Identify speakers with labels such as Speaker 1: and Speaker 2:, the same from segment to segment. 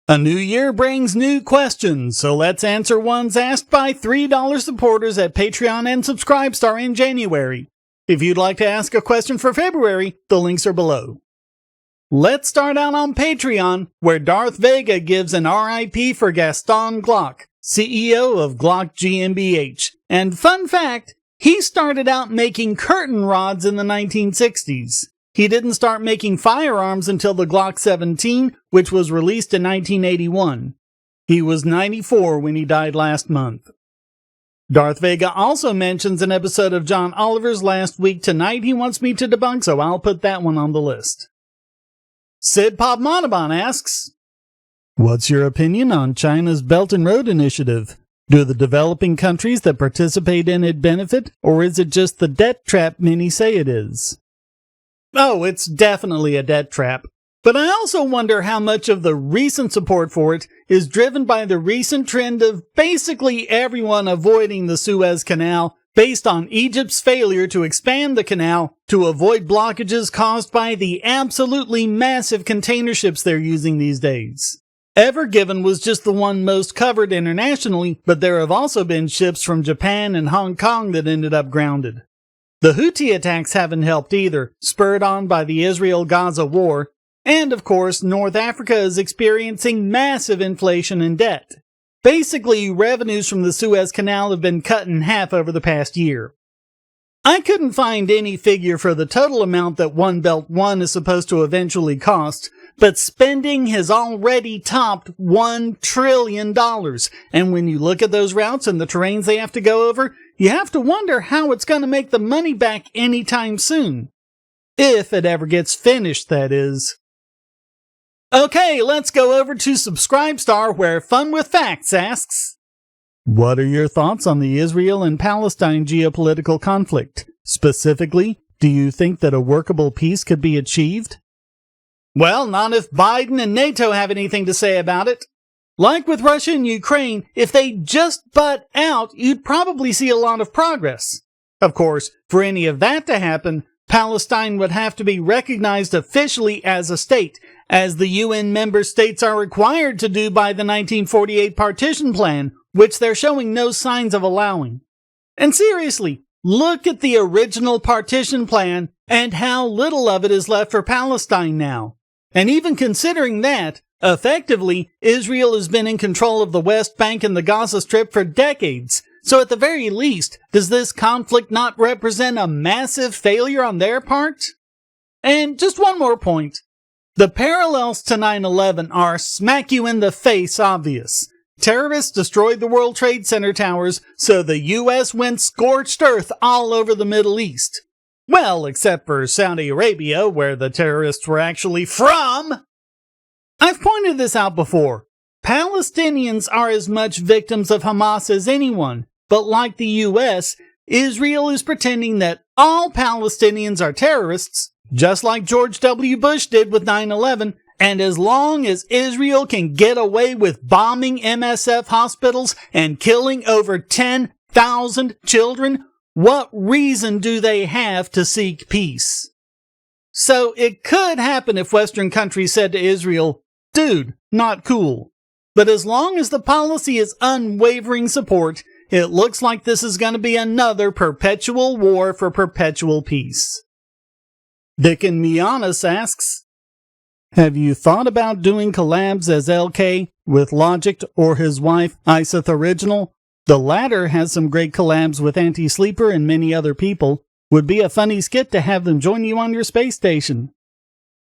Speaker 1: A new year brings new questions, so let's answer ones asked by $3 supporters at Patreon and Subscribestar in January. If you'd like to ask a question for February, the links are below. Let's start out on Patreon, where Darth Vega gives an RIP for Gaston Glock, CEO of Glock GmbH. And fun fact, he started out making curtain rods in the 1960s. He didn't start making firearms until the Glock 17, which was released in 1981. He was 94 when he died last month. Darth Vega also mentions an episode of John Oliver's Last Week Tonight he wants me to debunk, so I'll put that one on the list. Sid Padmanaban asks, what's your opinion on China's Belt and Road Initiative? Do the developing countries that participate in it benefit, or is it just the debt trap many say it is? Oh, it's definitely a debt trap. But I also wonder how much of the recent support for it is driven by the recent trend of basically everyone avoiding the Suez Canal based on Egypt's failure to expand the canal to avoid blockages caused by the absolutely massive container ships they're using these days. Ever Given was just the one most covered internationally, but there have also been ships from Japan and Hong Kong that ended up grounded. The Houthi attacks haven't helped either, spurred on by the Israel-Gaza war, and of course, North Africa is experiencing massive inflation and debt. Basically, revenues from the Suez Canal have been cut in half over the past year. I couldn't find any figure for the total amount that One Belt One is supposed to eventually cost, but spending has already topped $1 trillion, and when you look at those routes and the terrains they have to go over, you have to wonder how it's going to make the money back anytime soon. If it ever gets finished, that is. Okay, let's go over to Subscribestar, where FunwithFacts asks, what are your thoughts on the Israel and Palestine geopolitical conflict? Specifically, do you think that a workable peace could be achieved? Well, not if Biden and NATO have anything to say about it. Like with Russia and Ukraine, if they just butt out, you'd probably see a lot of progress. Of course, for any of that to happen, Palestine would have to be recognized officially as a state, as the UN member states are required to do by the 1948 partition plan, which they're showing no signs of allowing. And seriously, look at the original partition plan and how little of it is left for Palestine now. And even considering that, effectively, Israel has been in control of the West Bank and the Gaza Strip for decades. So at the very least, does this conflict not represent a massive failure on their part? And just one more point. The parallels to 9/11 are smack you in the face obvious. Terrorists destroyed the World Trade Center towers, so the US went scorched earth all over the Middle East. Well, except for Saudi Arabia, where the terrorists were actually from. I've pointed this out before. Palestinians are as much victims of Hamas as anyone, but like the US, Israel is pretending that all Palestinians are terrorists, just like George W. Bush did with 9/11, and as long as Israel can get away with bombing MSF hospitals and killing over 10,000 children, what reason do they have to seek peace? So it could happen if Western countries said to Israel, dude, not cool. But as long as the policy is unwavering support, it looks like this is going to be another perpetual war for perpetual peace. Dickin Myanus asks, have you thought about doing collabs as LK with Logicked or his wife Isethoriginal? The latter has some great collabs with Anti-Sleeper and many other people. Would be a funny skit to have them join you on your space station.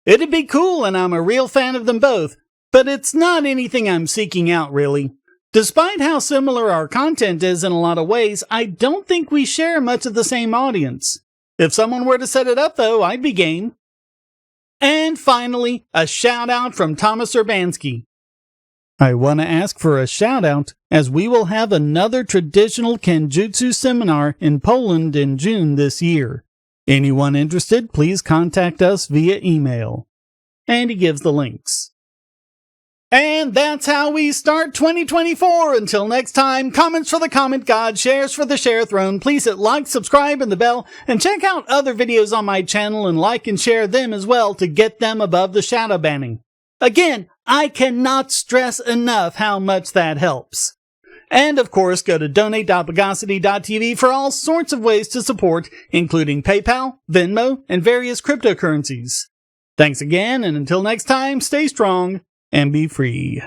Speaker 1: It'd be cool, and I'm a real fan of them both, but it's not anything I'm seeking out, really. Despite how similar our content is in a lot of ways, I don't think we share much of the same audience. If someone were to set it up, though, I'd be game. And finally, a shout out from Tomasz Urbański. I want to ask for a shout out as we will have another traditional kenjutsu seminar in Poland in June this year. Anyone interested, please contact us via email. And he gives the links. And that's how we start 2024. Until next time, comments for the comment god, shares for the share throne. Please hit like, subscribe, and the bell, and check out other videos on my channel and like and share them as well to get them above the shadow banning. Again, I cannot stress enough how much that helps. And of course, go to donate.bogosity.tv for all sorts of ways to support, including PayPal, Venmo, and various cryptocurrencies. Thanks again, and until next time, stay strong and be free.